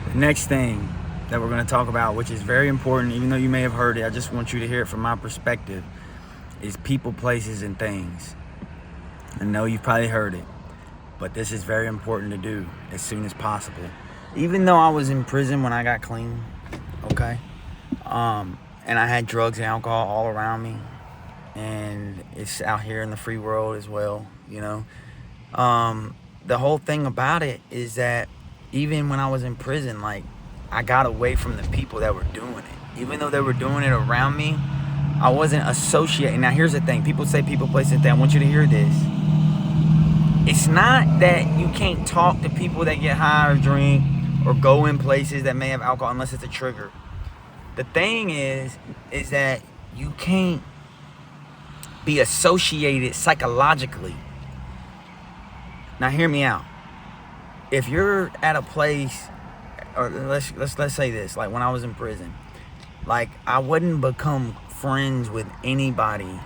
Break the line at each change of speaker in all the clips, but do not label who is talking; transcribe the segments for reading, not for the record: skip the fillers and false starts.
The next thing that we're going to talk about, which is very important, even though you may have heard it, I just want you to hear it from my perspective, is people, places, and things. I know you've probably heard it, but this is very important to do as soon as possible. Even though I was in prison when I got clean, okay, and I had drugs and alcohol all around me, and it's out here in the free world as well, you know. The whole thing about it is that even when I was in prison, like, I got away from the people that were doing it. Even though they were doing it around me, I wasn't associating. Now, here's the thing. People say people, places, and things. I want you to hear this. It's not that you can't talk to people that get high or drink or go in places that may have alcohol unless it's a trigger. The thing is that you can't be associated psychologically. Now, hear me out. If you're at a place, or let's say this, like when I was in prison, like I wouldn't become friends with anybody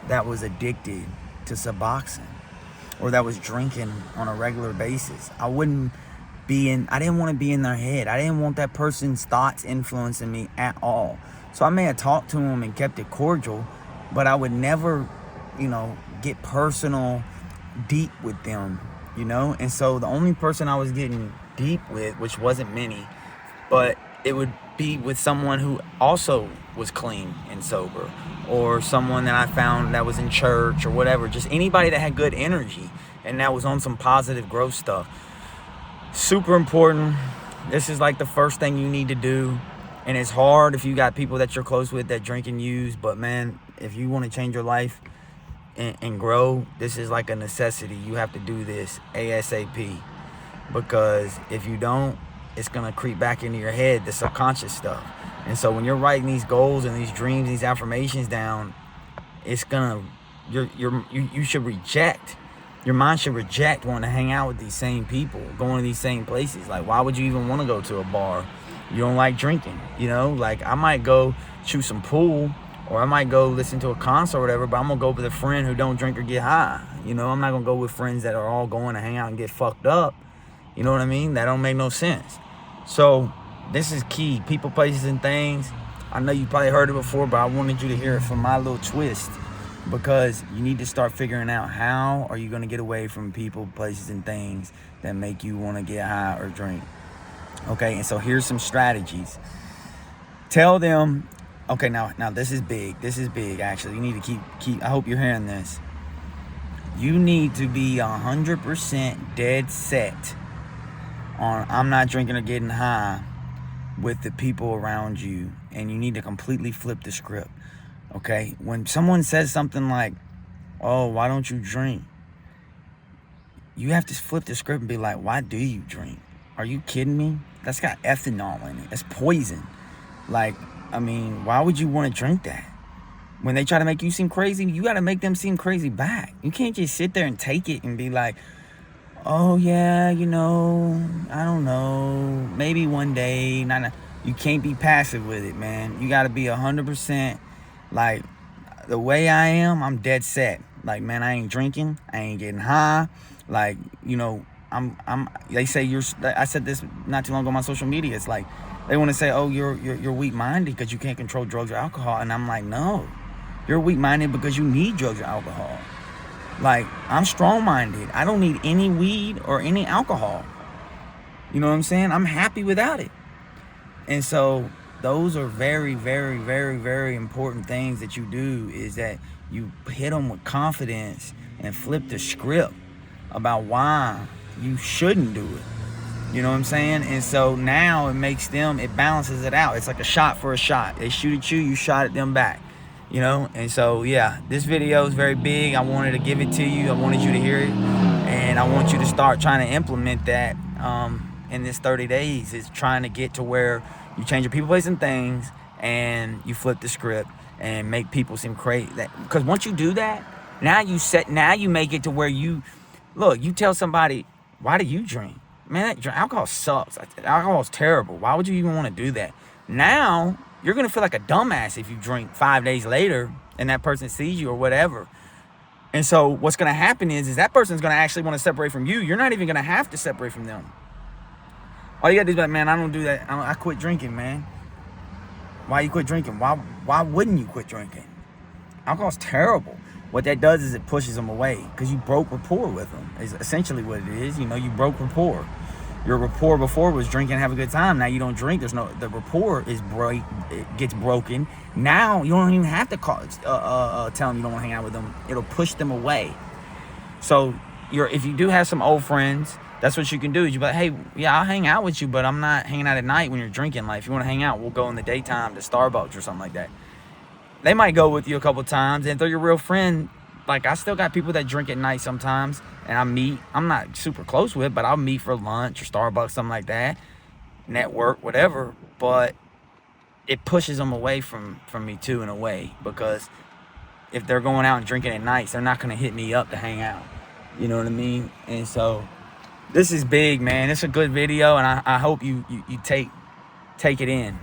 that was addicted to Suboxone or that was drinking on a regular basis. I didn't want to be in their head. I didn't want that person's thoughts influencing me at all. So I may have talked to them and kept it cordial, but I would never, get personal, deep with them, And so the only person I was getting deep with, which wasn't many, but it would be with someone who also was clean and sober, or someone that I found that was in church or whatever, just anybody that had good energy and that was on some positive growth stuff. Super important. This is like the first thing you need to do, and it's hard if you got people that you're close with that drink and use, but man, if you want to change your life and grow, this is like a necessity. You have to do this ASAP, because if you don't, it's gonna creep back into your head, the subconscious stuff. And so when you're writing these goals and these dreams, these affirmations down, it's gonna, you should reject. Your mind should reject wanting to hang out with these same people, going to these same places. Like, why would you even want to go to a bar? You don't like drinking, Like, I might go shoot some pool, or I might go listen to a concert or whatever, but I'm gonna go with a friend who don't drink or get high. I'm not gonna go with friends that are all going to hang out and get fucked up. You know what I mean? That don't make no sense. So this is key. People, places, and things. I know you probably heard it before, but I wanted you to hear it from my little twist, because you need to start figuring out how are you going to get away from people, places, and things that make you want to get high or drink. Okay, and so here's some strategies. Tell them, okay, now this is big. This is big, actually. You need to keep, I hope you're hearing this. You need to be 100% dead set on I'm not drinking or getting high with the people around you, and you need to completely flip the script. Okay, when someone says something like, oh, why don't you drink? You have to flip the script and be like, why do you drink? Are you kidding me? That's got ethanol in it. That's poison. Like, why would you want to drink that? When they try to make you seem crazy, you got to make them seem crazy back. You can't just sit there and take it and be like, oh yeah, I don't know, maybe one day. Nah. You can't be passive with it, man. You got to be 100%. Like, the way I am, I'm dead set. Like, man, I ain't drinking, I ain't getting high. Like, they say I said this not too long ago on my social media. It's like, they want to say, oh, you're weak-minded because you can't control drugs or alcohol. And I'm like, no, you're weak-minded because you need drugs or alcohol. Like, I'm strong-minded. I don't need any weed or any alcohol. You know what I'm saying? I'm happy without it. And so those are very, very, very, very important things that you do, is that you hit them with confidence and flip the script about why you shouldn't do it. You know what I'm saying? And so now it balances it out. It's like a shot for a shot. They shoot at you, you shot at them back. And so, yeah, this video is very big. I wanted to give it to you. I wanted you to hear it. And I want you to start trying to implement that in this 30 days. Is trying to get to where you change your people, place, and things, and you flip the script and make people seem crazy. Because once you do that, now you make it to where you tell somebody, why do you drink? Man, alcohol sucks. Alcohol is terrible. Why would you even want to do that? Now you're going to feel like a dumbass if you drink 5 days later and that person sees you or whatever. And so what's going to happen is that person's going to actually want to separate from you. You're not even going to have to separate from them. All you gotta do is be like, man, I don't do that. I quit drinking, man. Why you quit drinking? Why wouldn't you quit drinking? Alcohol's terrible. What that does is it pushes them away because you broke rapport with them. Is essentially what it is. You know, you broke rapport. Your rapport before was drink and have a good time. Now you don't drink. The rapport is it gets broken. Now you don't even have to tell them you don't want to hang out with them. It'll push them away. So if you do have some old friends, that's what you can do. Is you be like, hey, yeah, I'll hang out with you, but I'm not hanging out at night when you're drinking. Like, if you want to hang out, we'll go in the daytime to Starbucks or something like that. They might go with you a couple times, and if they're your real friend, like, I still got people that drink at night sometimes, and I'm not super close with, but I'll meet for lunch or Starbucks, something like that, network, whatever, but it pushes them away from me too, in a way, because if they're going out and drinking at nights, they're not going to hit me up to hang out. You know what I mean? And so this is big, man. It's a good video, and I hope you take it in.